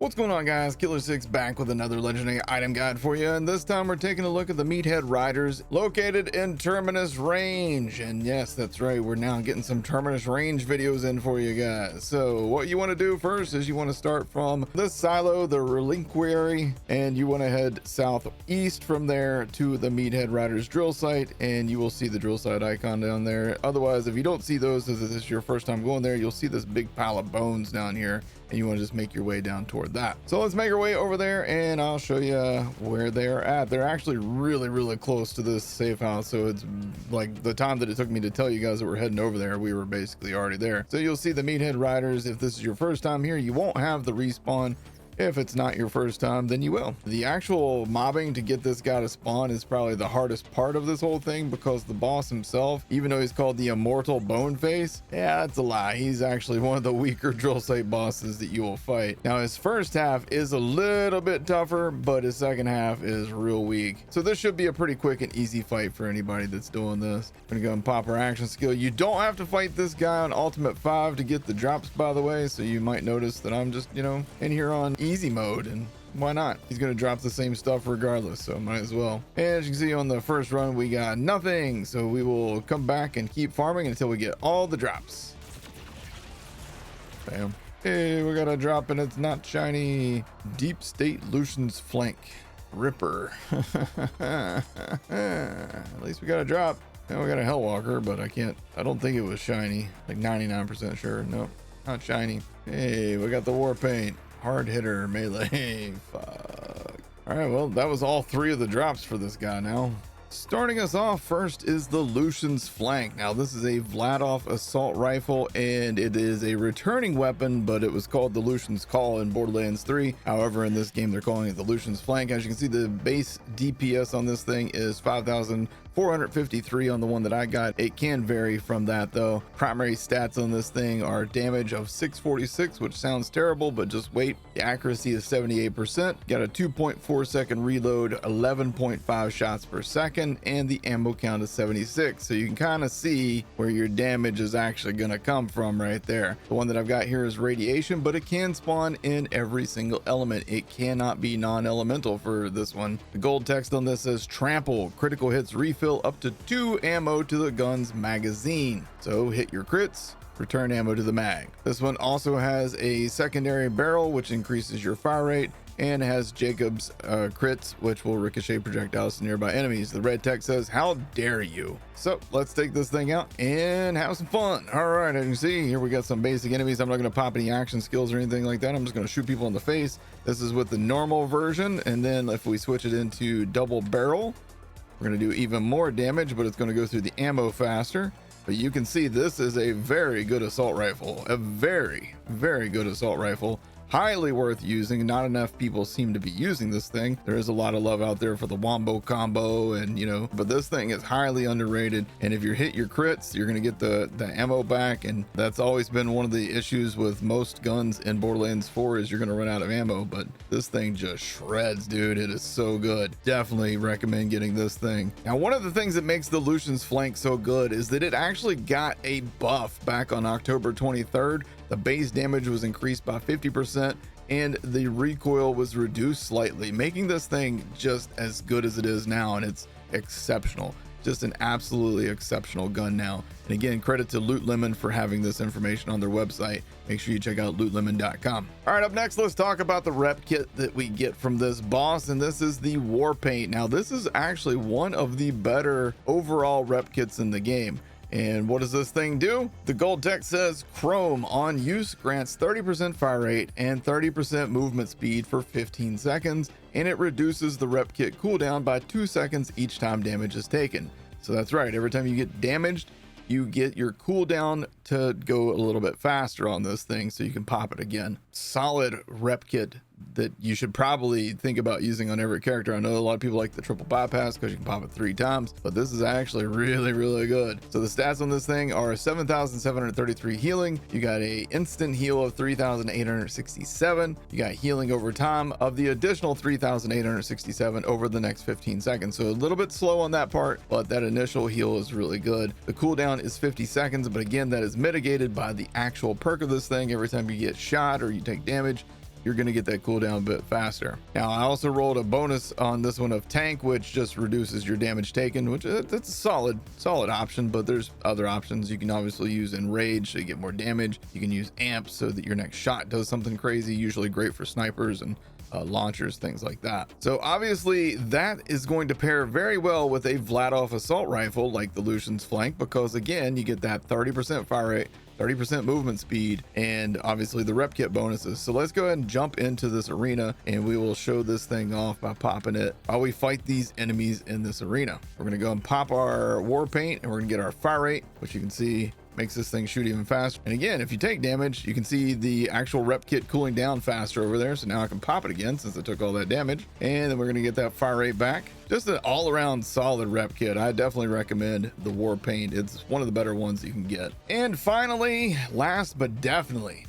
What's going on, guys? Killer6 back with another legendary item guide for you, and this time we're taking a look at the Meathead Riders located in Terminus Range. And yes, that's right, we're now getting some Terminus Range videos in for you guys. So what you want to do first is you want to start from this silo, the Reliquary, and you want to head southeast from there to the Meathead Riders drill site, and you will see the drill site icon down there. Otherwise, if you don't see those, if this is your first time going there, you'll see this big pile of bones down here, and you want to just make your way down toward that. So let's make our way over there and I'll show you where they're at. They're actually really close to this safe house, so it's like the time that it took me to tell you guys that we're heading over there, we were basically already there. So you'll see the Meathead Riders. If this is your first time here, you won't have the respawn. If it's not your first time, then you will. The actual mobbing to get this guy to spawn is probably the hardest part of this whole thing, because the boss himself, even though he's called the Immortal Boneface, yeah, that's a lie. He's actually one of the weaker drill site bosses that you will fight. Now, his first half is a little bit tougher, but his second half is real weak. So this should be a pretty quick and easy fight for anybody that's doing this. I'm gonna go and pop our action skill. You don't have to fight this guy on Ultimate 5 to get the drops, by the way, so you might notice that I'm just, you know, in here on easy mode, and why not? He's gonna drop the same stuff regardless, so might as well. And as you can see on the first run, we got nothing, so we will come back and keep farming until we get all the drops. Bam. Hey, we got a drop and it's not shiny. Deep State Lucian's Flank Ripper. At least we got a drop. Now we got a Hellwalker, but I don't think it was shiny. Like 99% sure. Nope, not shiny. Hey, we got the war paint. Hard hitter melee. Fuck. All right, well, that was all three of the drops for this guy now. Starting us off first is the Lucian's Flank. Now, this is a Vladov assault rifle, and it is a returning weapon, but it was called the Lucian's Call in Borderlands 3. However, in this game, they're calling it the Lucian's Flank. As you can see, the base DPS on this thing is 5,453 on the one that I got. It can vary from that, though. Primary stats on this thing are damage of 646, which sounds terrible, but just wait. The accuracy is 78%. Got a 2.4 second reload, 11.5 shots per second, and the ammo count is 76. So you can kind of see where your damage is actually going to come from right there. The one that I've got here is radiation, but it can spawn in every single element. It cannot be non-elemental for this one. The gold text on this says trample. Critical hits refill up to 2 ammo to the gun's magazine. So hit your crits, return ammo to the mag. This one also has a secondary barrel, which increases your fire rate, and has Jacob's crits, which will ricochet projectiles to nearby enemies. The red text says, how dare you? So let's take this thing out and have some fun. All right, as you can see here, we got some basic enemies. I'm not going to pop any action skills or anything like that. I'm just going to shoot people in the face. This is with the normal version, and then if we switch it into double barrel, we're going to do even more damage, but it's going to go through the ammo faster. But you can see this is a very good assault rifle, a very good assault rifle. Highly worth using. Not enough people seem to be using this thing. There is a lot of love out there for the wombo combo, and you know, but this thing is highly underrated. And if you hit your crits, you're going to get the ammo back, and that's always been one of the issues with most guns in Borderlands 4 is you're going to run out of ammo. But this thing just shreds, dude. It is so good. Definitely recommend getting this thing. Now, one of the things that makes the Lucian's Flank so good is that it actually got a buff back on October 23rd. The base damage was increased by 50%, and the recoil was reduced slightly, making this thing just as good as it is now, and it's exceptional. Just an absolutely exceptional gun now. And again, credit to Loot Lemon for having this information on their website. Make sure you check out lootlemon.com. All right, up next, let's talk about the rep kit that we get from this boss, and this is the War Paint. Now, this is actually one of the better overall rep kits in the game. And what does this thing do? The gold text says Chrome on use grants 30% fire rate and 30% movement speed for 15 seconds, and it reduces the rep kit cooldown by 2 seconds each time damage is taken. So that's right, every time you get damaged, you get your cooldown to go a little bit faster on this thing, so you can pop it again. Solid rep kit that you should probably think about using on every character. I know a lot of people like the triple bypass because you can pop it 3 times, but this is actually really good. So the stats on this thing are 7,733 healing. You got a instant heal of 3,867. You got healing over time of the additional 3,867 over the next 15 seconds. So a little bit slow on that part, but that initial heal is really good. The cooldown is 50 seconds, but again, that is mitigated by the actual perk of this thing. Every time you get shot or you take damage, you're going to get that cooldown a bit faster. Now, I also rolled a bonus on this one of tank, which just reduces your damage taken, which that's a solid option, but there's other options. You can obviously use enrage so you get more damage. You can use amp so that your next shot does something crazy, usually great for snipers and launchers, things like that. So obviously that is going to pair very well with a Vladov assault rifle like the Lucian's flank, because again, you get that 30% fire rate, 30% movement speed, and obviously the rep kit bonuses. So let's go ahead and jump into this arena and we will show this thing off by popping it while we fight these enemies in this arena. We're going to go and pop our war paint and we're going to get our fire rate, which you can see makes this thing shoot even faster. And again, if you take damage, you can see the actual rep kit cooling down faster over there. So now I can pop it again since I took all that damage. And then we're going to get that fire rate back. Just an all-around solid rep kit. I definitely recommend the war paint. It's one of the better ones you can get. And finally, last but definitely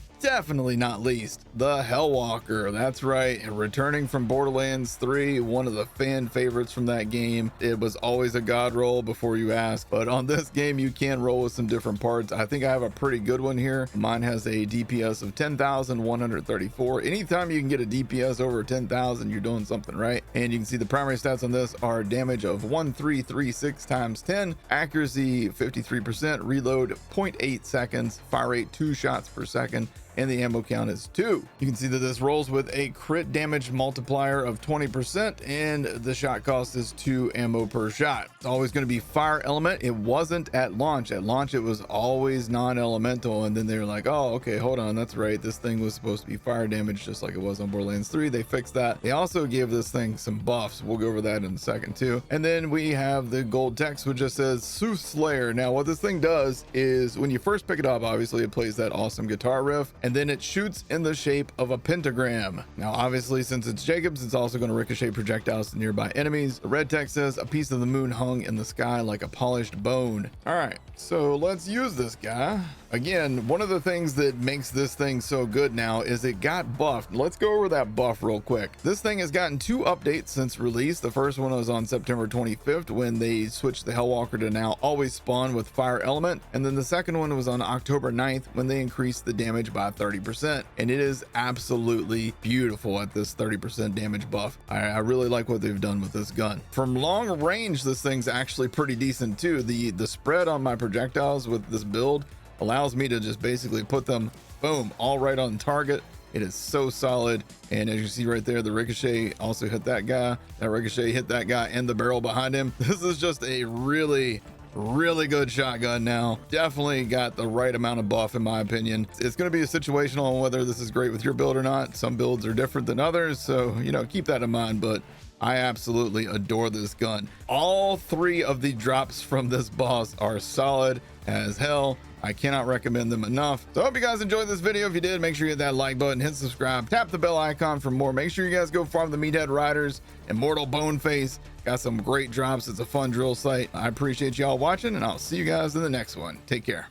not least, the Hellwalker. That's right, returning from Borderlands 3, one of the fan favorites from that game. It was always a god roll before you ask, but on this game you can roll with some different parts. I think I have a pretty good one here. Mine has a DPS of 10,134. Anytime you can get a DPS over 10,000, you're doing something right. And you can see the primary stats on this are damage of 1336 times 10, accuracy 53%, reload 0.8 seconds, fire rate 2 shots per second, and the ammo count is 2. You can see that this rolls with a crit damage multiplier of 20%, and the shot cost is 2 ammo per shot. It's always going to be fire element. It wasn't at launch. At launch, it was always non-elemental, and then they were like, oh, okay, hold on, that's right. This thing was supposed to be fire damage just like it was on Borderlands 3. They fixed that. They also gave this thing some buffs. We'll go over that in a second too. And then we have the gold text, which just says Soothsayer. Now, what this thing does is when you first pick it up, obviously it plays that awesome guitar riff, and then it shoots in the shape of a pentagram. Now, obviously, since it's Jacobs, it's also going to ricochet projectiles to nearby enemies. The red text says, a piece of the moon hung in the sky like a polished bone. All right, so let's use this guy. Again, one of the things that makes this thing so good now is it got buffed. Let's go over that buff real quick. This thing has gotten 2 updates since release. The first one was on September 25th when they switched the Hellwalker to now always spawn with fire element. And then the second one was on October 9th when they increased the damage by 30%. And it is absolutely beautiful at this 30% damage buff. I really like what they've done with this gun. From long range, this thing's actually pretty decent too. The spread on my projectiles with this build allows me to just basically put them, boom, all right on target. It is so solid. And as you see right there, the ricochet also hit that guy. That ricochet hit that guy and the barrel behind him. This is just a really good shotgun now. Definitely got the right amount of buff in my opinion. It's going to be a situational on whether this is great with your build or not. Some builds are different than others, so you know, keep that in mind, but I absolutely adore this gun. All 3 of the drops from this boss are solid as hell. I cannot recommend them enough. So I hope you guys enjoyed this video. If you did, make sure you hit that like button, hit subscribe, tap the bell icon for more. Make sure you guys go farm the Meathead Riders, Immortal Boneface. Got some great drops. It's a fun drill site. I appreciate y'all watching, and I'll see you guys in the next one. Take care.